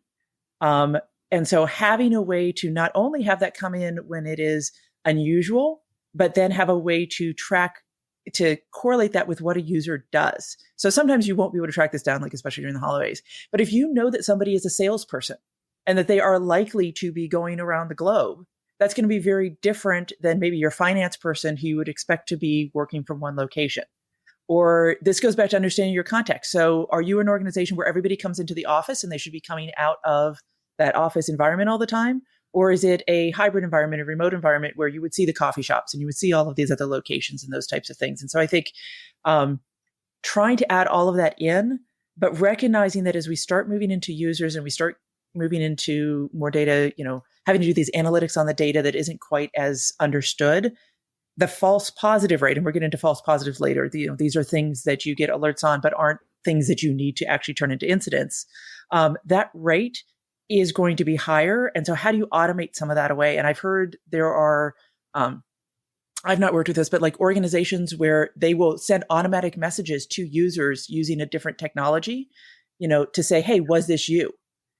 And so having a way to not only have that come in when it is unusual, but then have a way to correlate that with what a user does. So sometimes you won't be able to track this down, like especially during the holidays. But if you know that somebody is a salesperson and that they are likely to be going around the globe, that's going to be very different than maybe your finance person who you would expect to be working from one location. Or this goes back to understanding your context. So are you an organization where everybody comes into the office and they should be coming out of that office environment all the time? Or is it a hybrid environment, a remote environment where you would see the coffee shops and you would see all of these other locations and those types of things? And so I think trying to add all of that in, but recognizing that as we start moving into users and we start moving into more data, having to do these analytics on the data that isn't quite as understood, the false positive rate, and we're getting into false positives later, these are things that you get alerts on, but aren't things that you need to actually turn into incidents. That rate is going to be higher. And so how do you automate some of that away? And I've heard there are, I've not worked with this, but like organizations where they will send automatic messages to users using a different technology, to say, hey, was this you?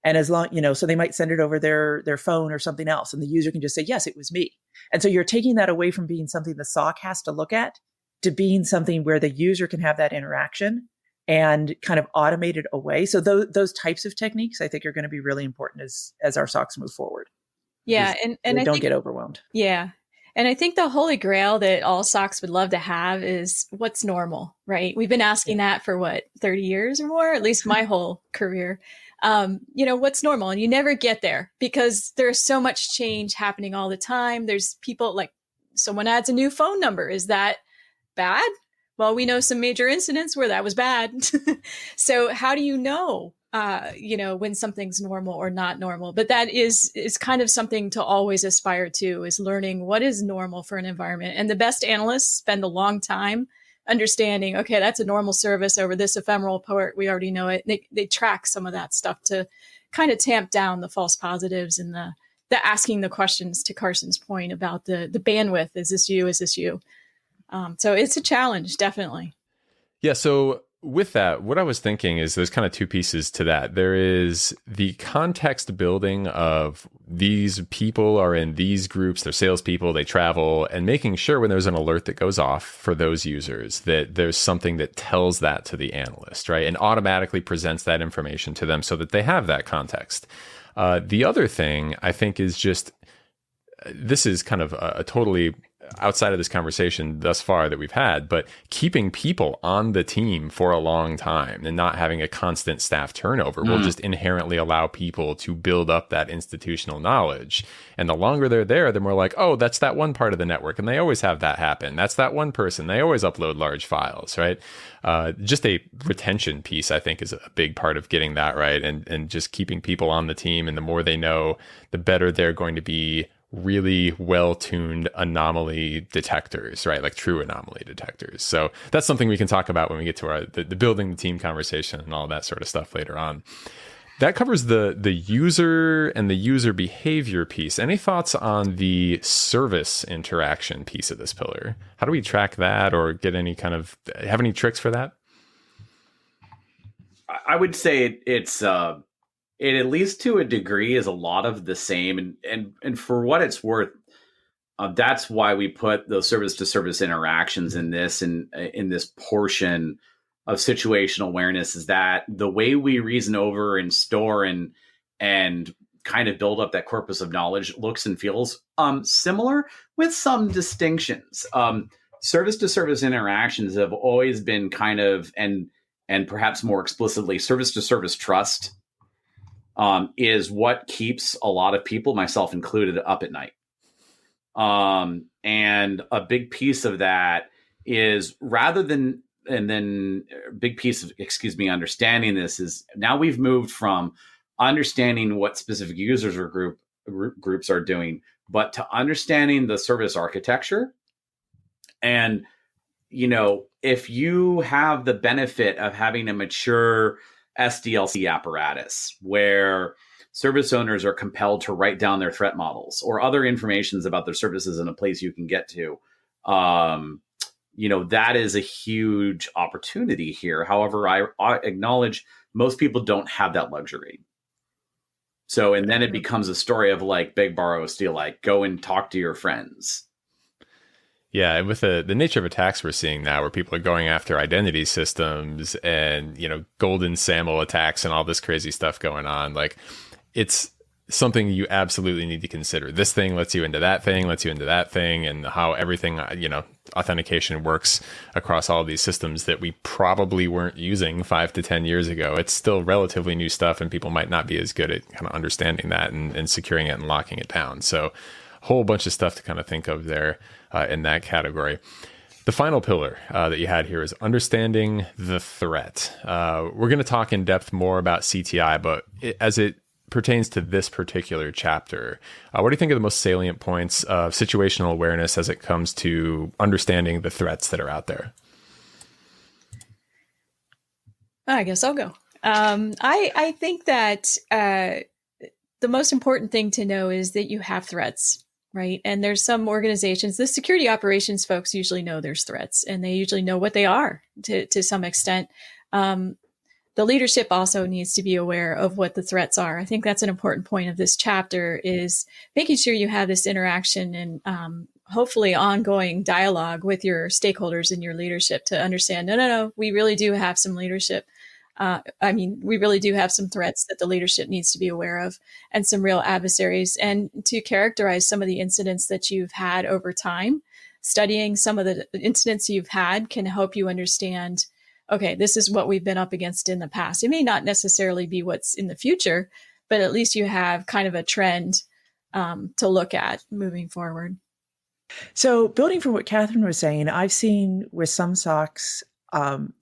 And as long, so they might send it over their phone or something else. And the user can just say, yes, it was me. And so you're taking that away from being something the SOC has to look at to being something where the user can have that interaction and kind of automate it away. So those types of techniques, I think, are going to be really important as our SOCs move forward. Yeah, and they don't get overwhelmed. Yeah, And I think the holy grail that all SOCs would love to have is what's normal, right? We've been asking that for 30 years or more, at least my whole career. What's normal? And you never get there because there's so much change happening all the time. There's people like someone adds a new phone number. Is that bad? Well, we know some major incidents where that was bad. So how do you know, when something's normal or not normal? But that is kind of something to always aspire to, is learning what is normal for an environment. And the best analysts spend a long time understanding, okay, that's a normal service over this ephemeral port. We already know it. They track some of that stuff to kind of tamp down the false positives and the asking the questions, to Carson's point about the bandwidth. Is this you? Is this you? So it's a challenge, definitely. Yeah. So with that, what I was thinking is there's kind of two pieces to that. There is the context building of these people are in these groups, they're salespeople, they travel, and making sure when there's an alert that goes off for those users that there's something that tells that to the analyst, right? And automatically presents that information to them so that they have that context. The other thing I think is just, this is kind of a totally outside of this conversation thus far that we've had, but keeping people on the team for a long time and not having a constant staff turnover will just inherently allow people to build up that institutional knowledge. And the longer they're there, the more like, oh, that's that one part of the network. And they always have that happen. That's that one person. They always upload large files, right? Just a retention piece, I think, is a big part of getting that right. And just keeping people on the team. And the more they know, the better they're going to be really well-tuned anomaly detectors, right? Like true anomaly detectors. So that's something we can talk about when we get to the building the team conversation and all that sort of stuff later on. That covers the user and the user behavior piece. Any thoughts on the service interaction piece of this pillar? How do we track that, or get any have any tricks for that? I would say it's it, at least to a degree, is a lot of the same. And for what it's worth, that's why we put those service to service interactions in this portion of situational awareness, is that the way we reason over and store and kind of build up that corpus of knowledge looks and feels similar, with some distinctions. Service to service interactions have always been kind of, and perhaps more explicitly, service to service trust is what keeps a lot of people, myself included, up at night. And a big piece of that is, understanding this is, now we've moved from understanding what specific users or groups are doing, but to understanding the service architecture. And, if you have the benefit of having a mature SDLC apparatus where service owners are compelled to write down their threat models or other informations about their services in a place you can get to, that is a huge opportunity here. However, I acknowledge most people don't have that luxury. So, and then it becomes a story of like beg, borrow, steal, like go and talk to your friends. Yeah, and with the nature of attacks we're seeing now, where people are going after identity systems and, golden SAML attacks and all this crazy stuff going on, like, it's something you absolutely need to consider. This thing lets you into that thing, and how everything, authentication works across all these systems that we probably weren't using 5 to 10 years ago. It's still relatively new stuff, and people might not be as good at kind of understanding that and securing it and locking it down. So whole bunch of stuff to kind of think of there in that category. The final pillar that you had here is understanding the threat. We're going to talk in depth more about CTI, but as it pertains to this particular chapter, what do you think are the most salient points of situational awareness as it comes to understanding the threats that are out there? I guess I'll go. I think that the most important thing to know is that you have threats. Right. And there's some organizations, the security operations folks usually know there's threats, and they usually know what they are to some extent. The leadership also needs to be aware of what the threats are. I think that's an important point of this chapter, is making sure you have this interaction and hopefully ongoing dialogue with your stakeholders and your leadership to understand, no, we really do have some leadership We really do have some threats that the leadership needs to be aware of and some real adversaries. And to characterize some of the incidents that you've had over time, studying some of the incidents you've had can help you understand, okay, this is what we've been up against in the past. It may not necessarily be what's in the future, but at least you have kind of a trend to look at moving forward. So building from what Catherine was saying, I've seen with some SOCs,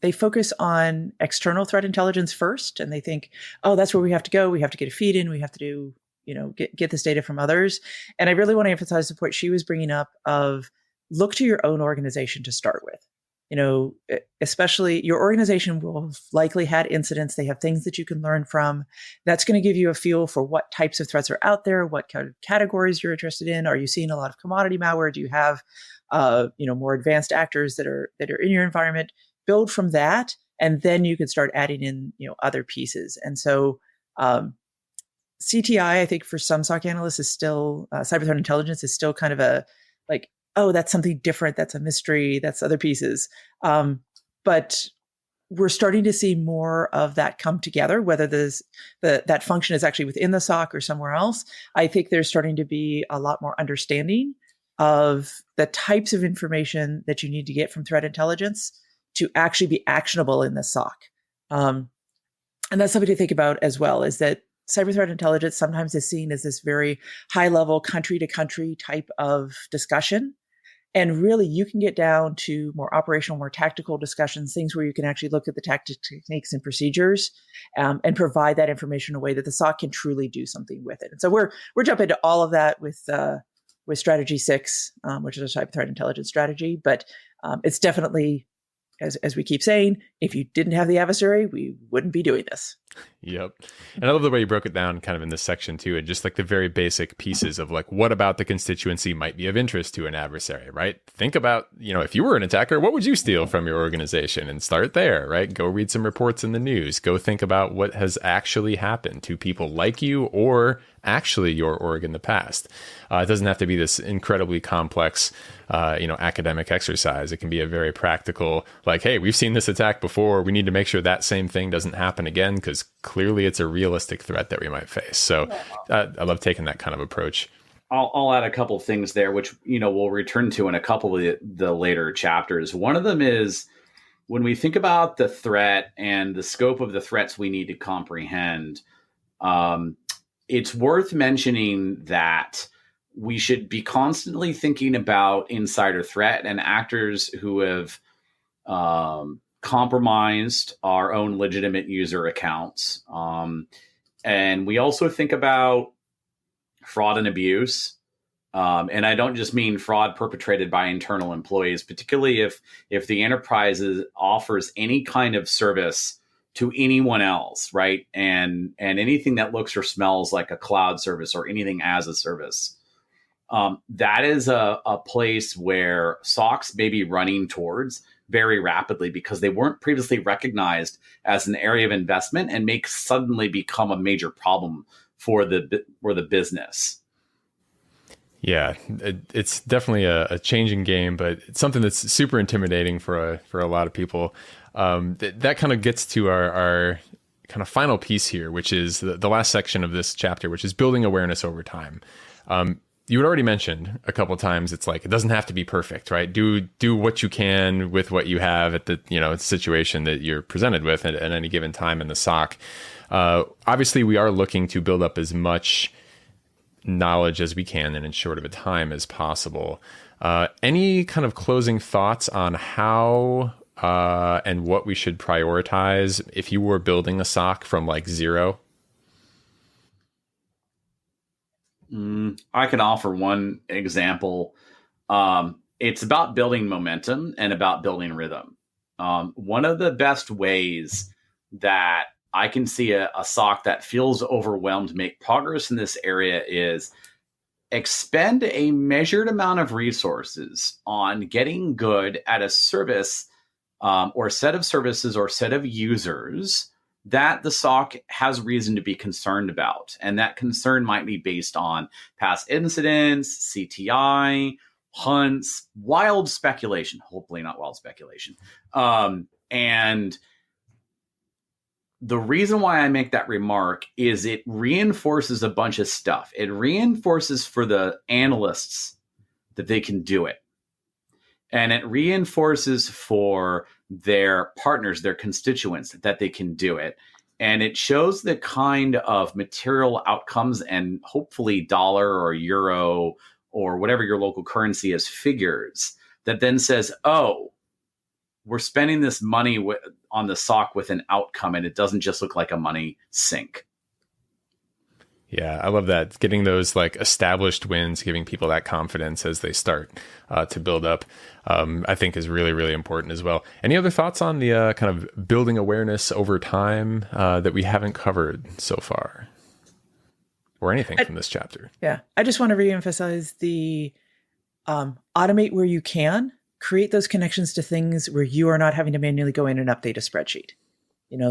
they focus on external threat intelligence first, and they think, oh, that's where we have to go. We have to get a feed in. We have to do, get this data from others. And I really want to emphasize the point she was bringing up of look to your own organization to start with. Especially your organization will have likely had incidents. They have things that you can learn from. That's going to give you a feel for what types of threats are out there, what kind of categories you're interested in. Are you seeing a lot of commodity malware? Do you have, more advanced actors that are in your environment? Build from that, and then you can start adding in, other pieces. And so, CTI, I think for some SOC analysts is still cyber threat intelligence is still kind of a like, oh, that's something different. That's a mystery. That's other pieces. But we're starting to see more of that come together, whether that function is actually within the SOC or somewhere else. I think there's starting to be a lot more understanding of the types of information that you need to get from threat intelligence to actually be actionable in the SOC. And that's something to think about as well, is that cyber threat intelligence sometimes is seen as this very high level country to country type of discussion. And really, you can get down to more operational, more tactical discussions, things where you can actually look at the tactics, techniques, and procedures, and provide that information in a way that the SOC can truly do something with it. And so we're jumping into all of that with Strategy 6, which is a cyber threat intelligence strategy. But it's definitely, as we keep saying, if you didn't have the adversary, we wouldn't be doing this. Yep. And I love the way you broke it down kind of in this section too, and just like the very basic pieces of like, what about the constituency might be of interest to an adversary, right? Think about, if you were an attacker, what would you steal from your organization, and start there, right? Go read some reports in the news. Go think about what has actually happened to people like you or actually your org in the past. It doesn't have to be this incredibly complex, academic exercise. It can be a very practical, like, hey, we've seen this attack before. We need to make sure that same thing doesn't happen again, because clearly it's a realistic threat that we might face. So I love taking that kind of approach. I'll add a couple of things there, which, we'll return to in a couple of the later chapters. One of them is when we think about the threat and the scope of the threats we need to comprehend, it's worth mentioning that we should be constantly thinking about insider threat and actors who have compromised our own legitimate user accounts. And we also think about fraud and abuse. And I don't just mean fraud perpetrated by internal employees, particularly if the enterprise offers any kind of service to anyone else, right? And anything that looks or smells like a cloud service or anything as a service. That is a place where SOCs may be running towards very rapidly because they weren't previously recognized as an area of investment and may suddenly become a major problem for the business. Yeah, it's definitely a changing game, but it's something that's super intimidating for a lot of people. That kind of gets to our kind of final piece here, which is the last section of this chapter, which is building awareness over time. You had already mentioned a couple of times, it's like, it doesn't have to be perfect, right? Do what you can with what you have at the, situation that you're presented with at any given time in the SOC. Obviously, we are looking to build up as much knowledge as we can in as short of a time as possible. Any kind of closing thoughts on how and what we should prioritize if you were building a SOC from like zero? I can offer one example. It's about building momentum and about building rhythm. One of the best ways that I can see a SOC that feels overwhelmed make progress in this area is expend a measured amount of resources on getting good at a service or set of services or set of users that the SOC has reason to be concerned about. And that concern might be based on past incidents, CTI, hunts, wild speculation, hopefully not wild speculation. And the reason why I make that remark is it reinforces a bunch of stuff. It reinforces for the analysts that they can do it. And it reinforces for their partners, their constituents, that they can do it. And it shows the kind of material outcomes and hopefully dollar or euro or whatever your local currency is figures that then says, oh, we're spending this money on the SOC with an outcome, and it doesn't just look like a money sink. Yeah, I love that. Getting those like established wins, giving people that confidence as they start to build up, I think is really, really important as well. Any other thoughts on the kind of building awareness over time that we haven't covered so far? Or anything from this chapter? Yeah, I just want to reemphasize the automate where you can, create those connections to things where you are not having to manually go in and update a spreadsheet.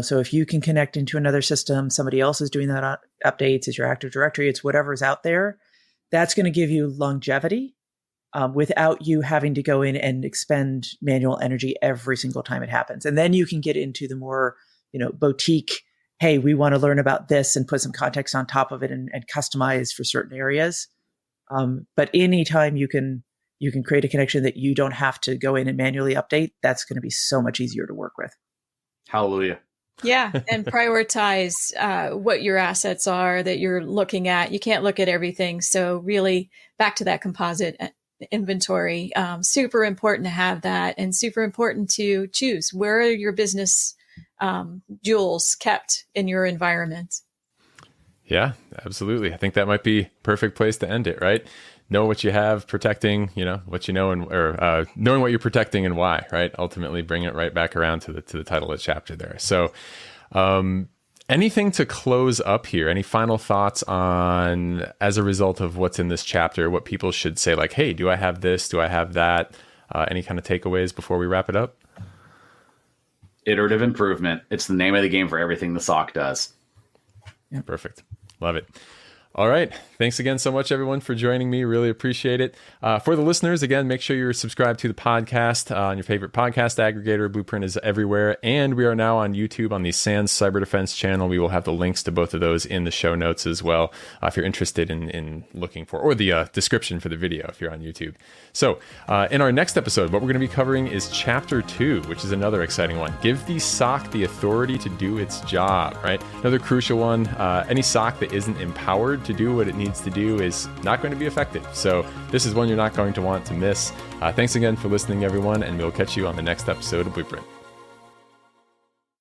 So if you can connect into another system, somebody else is doing that updates, it's your Active Directory, it's whatever's out there, that's going to give you longevity without you having to go in and expend manual energy every single time it happens. And then you can get into the more, boutique, hey, we want to learn about this and put some context on top of it and customize for certain areas. But anytime you can create a connection that you don't have to go in and manually update, that's going to be so much easier to work with. Hallelujah. Yeah. And prioritize what your assets are that you're looking at. You can't look at everything. So really back to that composite inventory, super important to have that, and super important to choose where are your business jewels kept in your environment. Yeah, absolutely. I think that might be perfect place to end it, right? Know what you have, protecting, what you know, or knowing what you're protecting and why, right? Ultimately, bring it right back around to the title of the chapter there. So, anything to close up here? Any final thoughts on, as a result of what's in this chapter, what people should say, like, hey, do I have this? Do I have that? Any kind of takeaways before we wrap it up? Iterative improvement. It's the name of the game for everything the SOC does. Yeah. Perfect. Love it. All right. Thanks again so much, everyone, for joining me. Really appreciate it. For the listeners, again, make sure you're subscribed to the podcast on your favorite podcast aggregator. Blueprint is everywhere. And we are now on YouTube on the SANS Cyber Defense channel. We will have the links to both of those in the show notes as well, if you're interested in looking for, or the description for the video if you're on YouTube. So in our next episode, what we're going to be covering is Chapter 2, which is another exciting one. Give the SOC the authority to do its job, right? Another crucial one. Any SOC that isn't empowered to do what it needs to do is not going to be effective. So this is one you're not going to want to miss. Thanks again for listening, everyone, and we'll catch you on the next episode of Blueprint.